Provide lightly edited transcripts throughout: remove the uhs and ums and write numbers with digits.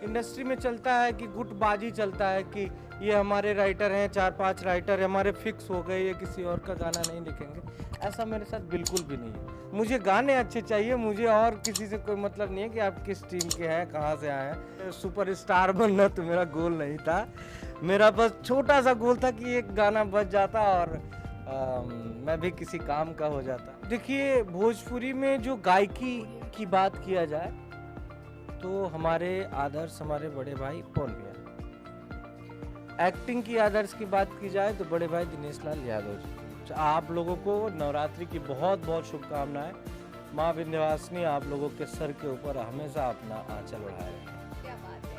Industry में चलता है कि गुटबाजी चलता है कि ये हमारे राइटर हैं, 4-5 राइटर हमारे फिक्स हो गए, ये किसी और का गाना नहीं लिखेंगे। ऐसा मेरे साथ बिल्कुल भी नहीं है। मुझे गाने अच्छे चाहिए, मुझे और किसी से कोई मतलब नहीं है कि आप किस टीम के हैं, कहाँ से आए हैं। सुपरस्टार बनना तो मेरा गोल नहीं था। मेरा बस छोटा सा गोल था कि एक गाना बज जाता और मैं भी किसी काम का हो जाता। देखिए, भोजपुरी में जो गायकी की बात किया जाए तो हमारे आदर्श, हमारे बड़े भाई पवन भैया। एक्टिंग की आदर्श की बात की जाए तो बड़े भाई दिनेश लाल यादव जी। आप लोगों को नवरात्रि की बहुत बहुत शुभकामनाएं। माँ विंध्यवासिनी आप लोगों के सर के ऊपर हमेशा अपना आंचल बढ़ाए रखें। क्या बात है।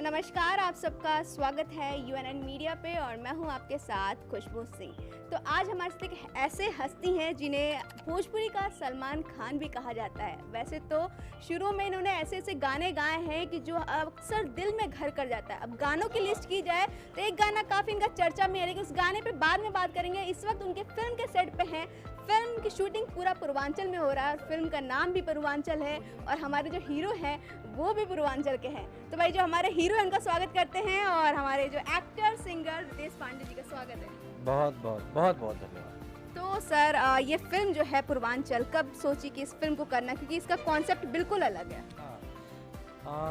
नमस्कार, आप सबका स्वागत है यूएनएन मीडिया पे और मैं हूं आपके साथ खुशबू सिंह। तो आज हमारे साथ एक ऐसे हस्ती हैं जिन्हें भोजपुरी का सलमान खान भी कहा जाता है। वैसे तो शुरू में इन्होंने ऐसे ऐसे गाने गाए हैं कि जो अक्सर दिल में घर कर जाता है। अब गानों की लिस्ट की जाए तो एक गाना काफ़ी इनका चर्चा में है, लेकिन उस गाने पे बाद में बात करेंगे। इस वक्त उनके फिल्म के सेट पे हैं। फिल्म की शूटिंग पूरा पूर्वांचल में हो रहा है और फिल्म का नाम भी पूर्वांचल है और हमारे जो हीरो हैं वो भी पूर्वांचल के हैं। तो भाई, जो हमारे हीरो हैं उनका स्वागत करते हैं और हमारे जो एक्टर सिंगर रितेश पांडे जी का स्वागत है। बहुत बहुत बहुत बहुत धन्यवाद। तो सर, ये फिल्म जो है पूर्वांचल, कब सोची कि इस फिल्म को करना, क्योंकि इसका कॉन्सेप्ट बिल्कुल अलग है।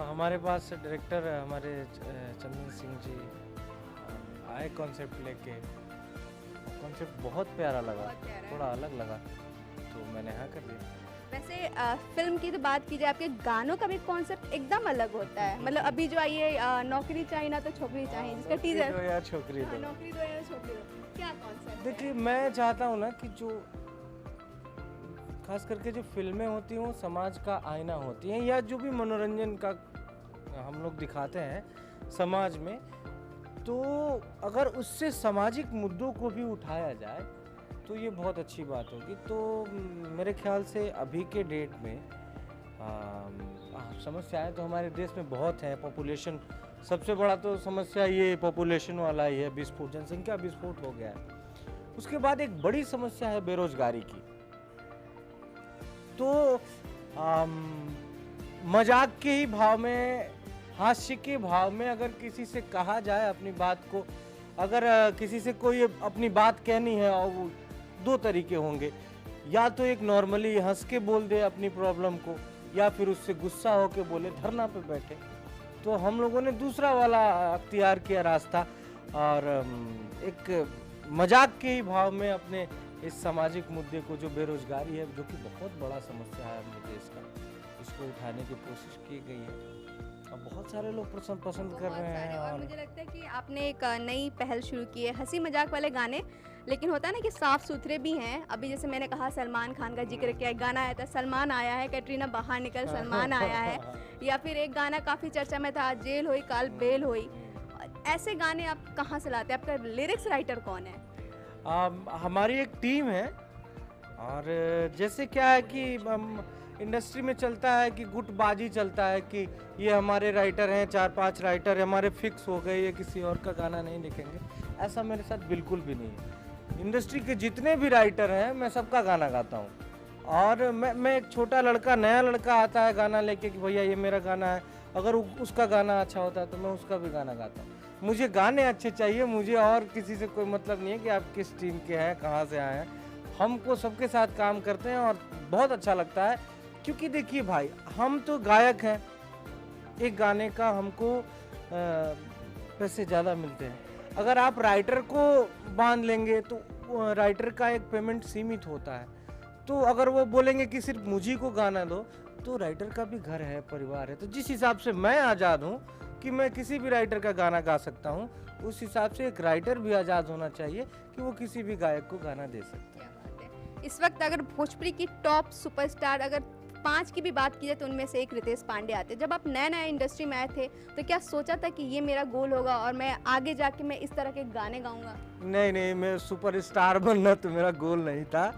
हमारे पास डायरेक्टर हमारे चंदन सिंह जी आए कॉन्सेप्ट लेके। कॉन्सेप्ट बहुत प्यारा लगा, थोड़ा अलग लगा, तो मैंने हाँ कर दिया। वैसे फिल्म की तो बात की जाए, आपके गानों का भी कॉन्सेप्ट एकदम अलग होता है। मतलब अभी जो आई है नौकरी चाहिए ना तो छोकरी चाहिए, जिसका टीजर दो या छोकरी दो, नौकरी दो या छोकरी दो, क्या कॉन्सेप्ट? देखिए, मैं चाहता हूँ ना कि जो खास करके जो फिल्में होती हैं वो समाज का आईना होती हैं, या जो भी मनोरंजन का हम लोग दिखाते हैं समाज में, तो अगर उससे सामाजिक मुद्दों को भी उठाया जाए तो ये बहुत अच्छी बात होगी। तो मेरे ख्याल से अभी के डेट में समस्याएं तो हमारे देश में बहुत हैं। पॉपुलेशन, सबसे बड़ा तो समस्या ये पॉपुलेशन वाला ही है, विस्फोट, जनसंख्या विस्फोट हो गया है। उसके बाद एक बड़ी समस्या है बेरोजगारी की। तो मजाक के ही भाव में, हास्य के भाव में अगर किसी से कहा जाए अपनी बात को, अगर किसी से कोई अपनी बात कहनी है, और वो दो तरीके होंगे, या तो एक नॉर्मली हंस के बोल दे अपनी प्रॉब्लम को, या फिर उससे गुस्सा होके बोले, धरना पे बैठे। तो हम लोगों ने दूसरा वाला अख्तियार किया रास्ता, और एक मजाक के ही भाव में अपने इस सामाजिक मुद्दे को, जो बेरोजगारी है, जो कि बहुत बड़ा समस्या है अपने देश का, इसको उठाने की कोशिश की गई है। अब बहुत सारे लोग पसंद कर रहे हैं। और मुझे लगता है कि आपने एक नई पहल शुरू की है, हंसी मजाक वाले गाने, लेकिन होता है ना कि साफ सुथरे भी हैं। अभी जैसे मैंने कहा, सलमान खान का जिक्र किया, गाना आया था सलमान आया है, कैटरीना बाहर निकल सलमान आया है, या फिर एक गाना काफ़ी चर्चा में था, जेल होई काल बेल होई। ऐसे गाने आप कहाँ से लाते हैं? आपका लिरिक्स राइटर कौन है? हमारी एक टीम है, और जैसे क्या है कि इंडस्ट्री में चलता है कि गुटबाजी चलता है कि ये हमारे राइटर हैं, 4-5 राइटर हमारे फिक्स हो गए, ये किसी और का गाना नहीं लिखेंगे। ऐसा मेरे साथ बिल्कुल भी नहीं है। इंडस्ट्री के जितने भी राइटर हैं, मैं सबका गाना गाता हूँ। और मैं एक छोटा लड़का, नया लड़का आता है गाना लेके कि भैया ये मेरा गाना है, अगर उसका गाना अच्छा होता है तो मैं उसका भी गाना गाता हूँ। मुझे गाने अच्छे चाहिए, मुझे और किसी से कोई मतलब नहीं है कि आप किस टीम के हैं, कहाँ से आए हैं। हमको सबके साथ काम करते हैं और बहुत अच्छा लगता है, क्योंकि देखिए भाई, हम तो गायक हैं, एक गाने का हमको पैसे ज़्यादा मिलते हैं। अगर आप राइटर को बांध लेंगे तो राइटर का एक पेमेंट सीमित होता है। तो अगर वो बोलेंगे कि सिर्फ मुझी को गाना दो, तो राइटर का भी घर है, परिवार है। तो जिस हिसाब से मैं आज़ाद हूँ कि मैं किसी भी राइटर का गाना गा सकता हूँ, उस हिसाब से एक राइटर भी आज़ाद होना चाहिए कि वो किसी भी गायक को गाना दे सकता है। इस वक्त अगर भोजपुरी की टॉप सुपरस्टार, अगर 5 की भी बात की जाए तो उनमें से एक रितेश पांडे आते। जब आप नए नए इंडस्ट्री में आए थे तो क्या सोचा था कि ये मेरा गोल होगा और मैं आगे जाके मैं इस तरह के गाने गाऊंगा? नहीं, मैं सुपरस्टार बनना तो मेरा गोल नहीं था।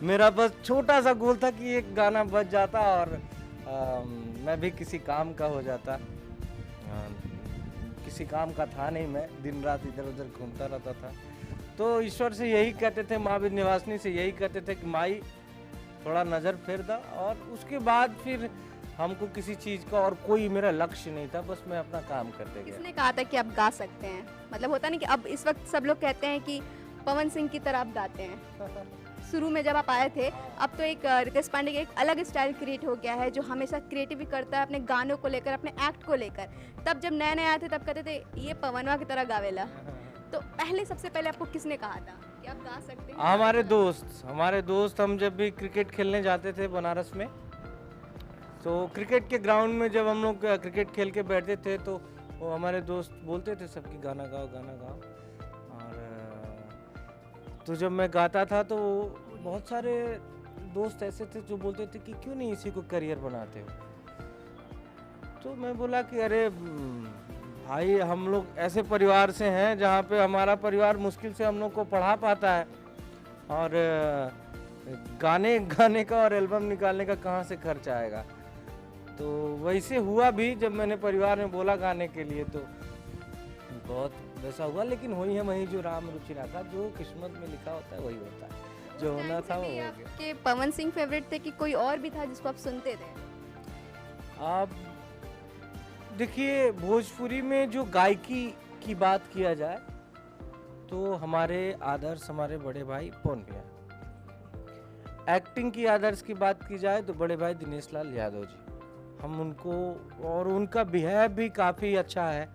मेरा बस छोटा सा गोल था कि एक गाना बज जाता और मैं भी किसी काम का हो जाता। किसी काम का था नहीं, मैं दिन रात इधर उधर घूमता रहता था। तो ईश्वर से यही कहते थे, माँ विंध्यवासिनी से यही कहते थे कि माई थोड़ा नज़र फेर दा, और उसके बाद फिर हमको किसी चीज़ का और कोई मेरा लक्ष्य नहीं था, बस मैं अपना काम करते गया। किसने कहा था कि आप गा सकते हैं? मतलब होता नहीं कि अब इस वक्त सब लोग कहते हैं कि पवन सिंह की तरह आप गाते हैं। शुरू में जब आप आए थे, अब तो एक रितेश पांडे का एक अलग स्टाइल क्रिएट हो गया है जो हमेशा क्रिएटिव करता है अपने गानों को लेकर, अपने एक्ट को लेकर। तब जब नए नए आए थे तब कहते थे ये पवनवा की तरह गावेला। तो पहले सबसे पहले आपको किसने कहा था कि आप गा सकते हैं? हमारे दोस्त हम जब भी क्रिकेट खेलने जाते थे बनारस में, तो क्रिकेट के ग्राउंड में जब हम लोग क्रिकेट खेल के बैठते थे तो वो हमारे दोस्त बोलते थे सबकी गाना गाओ गाना गाओ। और तो जब मैं गाता था तो बहुत सारे दोस्त ऐसे थे जो बोलते थे कि क्यों नहीं इसी को करियर बनाते हो। तो मैं बोला कि अरे भाई, हम लोग ऐसे परिवार से हैं जहाँ पे हमारा परिवार मुश्किल से हम लोग को पढ़ा पाता है, और गाने गाने का और एल्बम निकालने का कहाँ से खर्च आएगा। तो वैसे हुआ भी, जब मैंने परिवार में बोला गाने के लिए तो बहुत वैसा हुआ। लेकिन वही है, वही जो राम रुचि रखा, जो किस्मत में लिखा होता है वही होता है, जो होना था वो हो गया। आपके पवन सिंह फेवरेट थे कि कोई और भी था जिसको आप सुनते थे? आप देखिए, भोजपुरी में जो गायकी की बात किया जाए तो हमारे आदर्श, हमारे बड़े भाई पवन भैया। एक्टिंग की आदर्श की बात की जाए तो बड़े भाई दिनेश लाल यादव जी, हम उनको, और उनका बिहेव भी काफ़ी अच्छा है।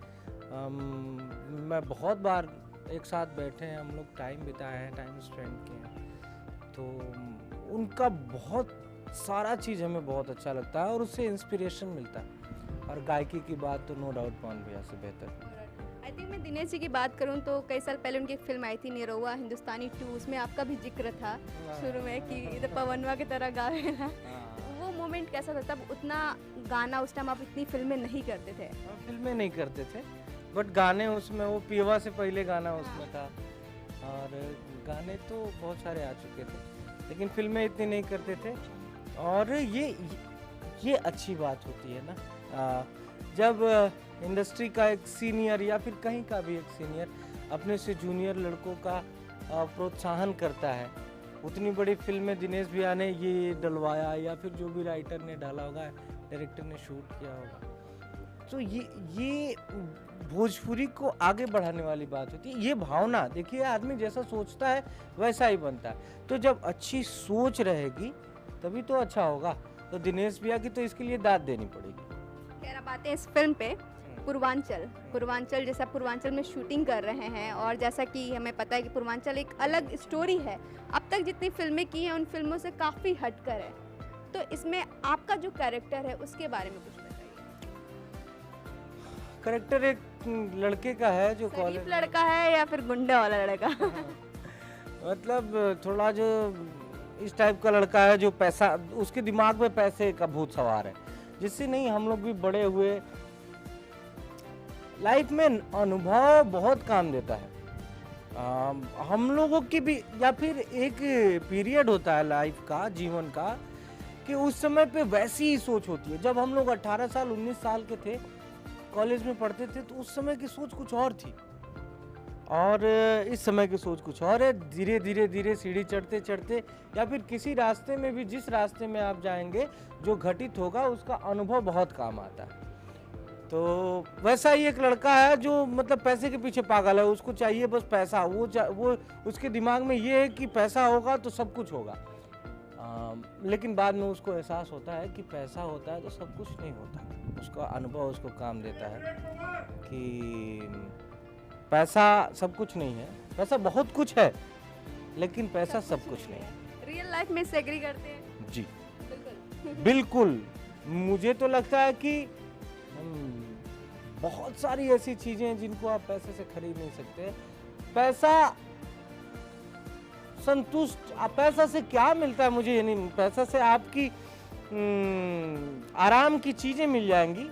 मैं बहुत बार एक साथ बैठे हैं, हम लोग टाइम बिताए हैं, टाइम स्पेंड किए हैं, तो उनका बहुत सारा चीज़ हमें बहुत अच्छा लगता है और उससे इंस्पिरेशन मिलता है। और गायकी की बात तो नो डाउट पवन भैया से बेहतर। आई थिंक मैं दिनेश जी की बात करूं तो कई साल पहले उनकी एक फिल्म आई थी निरहुआ हिंदुस्तानी 2, उसमें आपका भी जिक्र था शुरू में कि इधर पवनवा की तरह गावेला। वो मोमेंट कैसा था? तब उतना गाना उस टाइम आप इतनी फिल्में नहीं करते थे। फिल्में नहीं करते थे, बट गाने उसमें, वो पीवा से पहले गाना उसमें था, और गाने तो बहुत सारे आ चुके थे, लेकिन फिल्में इतनी नहीं करते थे। और ये अच्छी बात होती है ना, जब इंडस्ट्री का एक सीनियर या फिर कहीं का भी एक सीनियर अपने से जूनियर लड़कों का प्रोत्साहन करता है। उतनी बड़ी फिल्म में दिनेश भैया ने ये डलवाया, या फिर जो भी राइटर ने डाला होगा, डायरेक्टर ने शूट किया होगा, तो ये भोजपुरी को आगे बढ़ाने वाली बात होती है। ये भावना, देखिए, आदमी जैसा सोचता है वैसा ही बनता है। तो जब अच्छी सोच रहेगी तभी तो अच्छा होगा। तो दिनेश भैया की तो इसके लिए दाद देनी पड़ेगी। खैर, अब आते हैं इस फिल्म पे, पूर्वांचल। जैसा पूर्वांचल में शूटिंग कर रहे हैं, और जैसा कि हमें पता है कि पूर्वांचल एक अलग स्टोरी है, अब तक जितनी फिल्में की हैं उन फिल्मों से काफ़ी हटकर है। तो इसमें आपका जो कैरेक्टर है उसके बारे में कुछ बताइए। कैरेक्टर एक लड़के का है जो शरीफ लड़का है या फिर गुंडा वाला लड़का? मतलब थोड़ा जो इस टाइप का लड़का है जो पैसा, उसके दिमाग में पैसे का भूत सवार है, जिससे नहीं हम लोग भी बड़े हुए। लाइफ में अनुभव बहुत काम देता है। हम लोगों की भी, या फिर एक पीरियड होता है लाइफ का, जीवन का, कि उस समय पे वैसी ही सोच होती है। जब हम लोग 18 साल 19 साल के थे, कॉलेज में पढ़ते थे, तो उस समय की सोच कुछ और थी, और इस समय की सोच कुछ और है। धीरे धीरे धीरे सीढ़ी चढ़ते चढ़ते, या फिर किसी रास्ते में भी, जिस रास्ते में आप जाएंगे, जो घटित होगा उसका अनुभव बहुत काम आता है। तो वैसा ही एक लड़का है जो मतलब पैसे के पीछे पागल है, उसको चाहिए बस पैसा। वो उसके दिमाग में ये है कि पैसा होगा तो सब कुछ होगा। लेकिन बाद में उसको एहसास होता है कि पैसा होता है तो सब कुछ नहीं होता। उसका अनुभव उसको काम देता है कि पैसा सब कुछ नहीं है, पैसा बहुत कुछ है, लेकिन पैसा सब कुछ नहीं है। रियल लाइफ में से एग्री करते हैं? जी बिल्कुल। मुझे तो लगता है कि बहुत सारी ऐसी चीजें हैं जिनको आप पैसे से खरीद नहीं सकते। पैसा संतुष्ट, पैसा से क्या मिलता है मुझे ये नहीं, पैसा से आपकी आराम की चीजें मिल जाएंगी।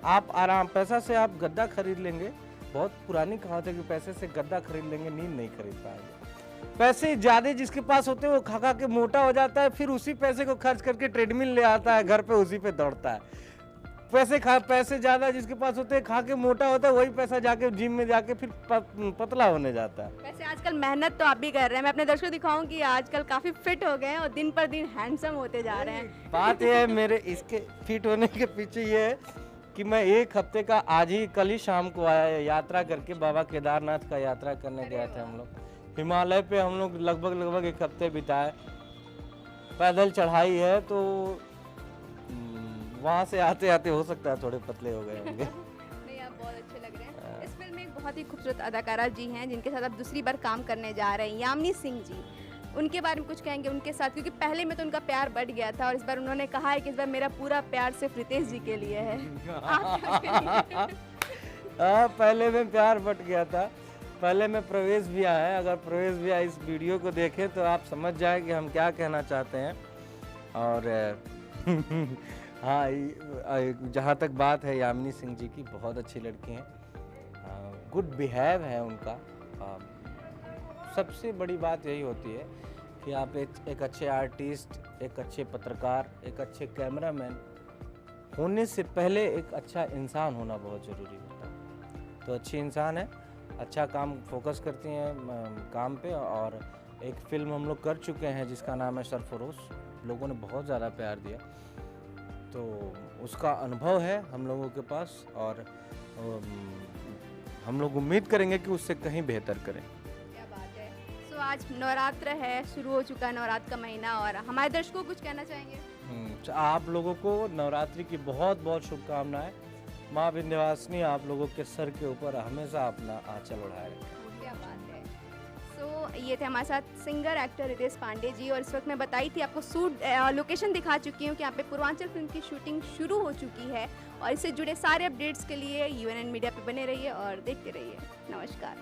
आप आराम, पैसा से आप गद्दा खरीद लेंगे, बहुत पुरानी कहावत है कि पैसे से गद्दा खरीद लेंगे, नींद नहीं खरीद पाएंगे। पैसे ज्यादा जिसके पास होते हैं वो खा खा के मोटा हो जाता है, फिर उसी पैसे को खर्च करके ट्रेडमिल ले आता है घर पे, उसी पे दौड़ता है। पैसे ज़्यादा जिसके पास होते हैं, खा के मोटा होता है, वही पैसा जाके जिम में जाके फिर पतला होने जाता है। वैसे आजकल मेहनत तो आप भी कर रहे हैं, मैं अपने दर्शकों को दिखाऊं कि आजकल काफ़ी फिट हो गए हैं और दिन पर दिन हैंडसम होते जा रहे हैं। बात यह है मेरे इसके फिट होने के पीछे ये है कि मैं एक हफ्ते का आज ही कल ही शाम को आया यात्रा करके बाबा केदारनाथ का यात्रा करने गए थे हम लोग। हिमालय पे हम लोग लगभग एक हफ्ते बिताए, पैदल चढ़ाई है, तो वहाँ से आते आते हो सकता है थोड़े पतले हो गए होंगे। नहीं, आप बहुत अच्छे लग रहे हैं। इस फिल्म में एक बहुत ही खूबसूरत अदाकारा जी हैं जिनके साथ आप दूसरी बार काम करने जा रहे हैं, यामिनी सिंह जी। उनके बारे में कुछ कहेंगे उनके साथ, क्योंकि पहले में तो उनका प्यार बढ़ गया था और इस बार उन्होंने कहा है कि इस बार मेरा पूरा प्यार सिर्फ रितेश जी के लिए है। आप क्या कहेंगे? हाँ, पहले में प्यार बट गया था। पहले में प्रवेश भैया है, अगर प्रवेश भैया इस वीडियो को देखें तो आप समझ जाए कि हम क्या कहना चाहते हैं। और हाँ, जहाँ तक बात है यामिनी सिंह जी की, बहुत अच्छी लड़की हैं, गुड बिहेव है उनका। सबसे बड़ी बात यही होती है कि आप एक अच्छे आर्टिस्ट, एक अच्छे पत्रकार, एक अच्छे कैमरामैन होने से पहले एक अच्छा इंसान होना बहुत ज़रूरी होता है। तो अच्छी इंसान है, अच्छा काम फोकस करती हैं काम पे। और एक फ़िल्म हम लोग कर चुके हैं जिसका नाम है सरफरोश, लोगों ने बहुत ज़्यादा प्यार दिया, तो उसका अनुभव है हम लोगों के पास और हम लोग उम्मीद करेंगे कि उससे कहीं बेहतर करें। क्या बात है। सो आज नवरात्र है, शुरू हो चुका है नवरात्र का महीना, और हमारे दर्शकों को कुछ कहना चाहेंगे? आप लोगों को नवरात्रि की बहुत बहुत शुभकामनाएं। माँ विंध्यवासिनी आप लोगों के सर के ऊपर हमेशा अपना आंचल ओढ़ाए रखें। क्या बात है। सो ये थे हमारे साथ सिंगर एक्टर रितेश पांडे जी, और इस वक्त मैं बताई थी आपको लोकेशन दिखा चुकी हूँ कि यहाँ पे पूर्वांचल फिल्म की शूटिंग शुरू हो चुकी है। और इससे जुड़े सारे अपडेट्स के लिए UNN मीडिया पे बने रहिए और देखते रहिए। नमस्कार।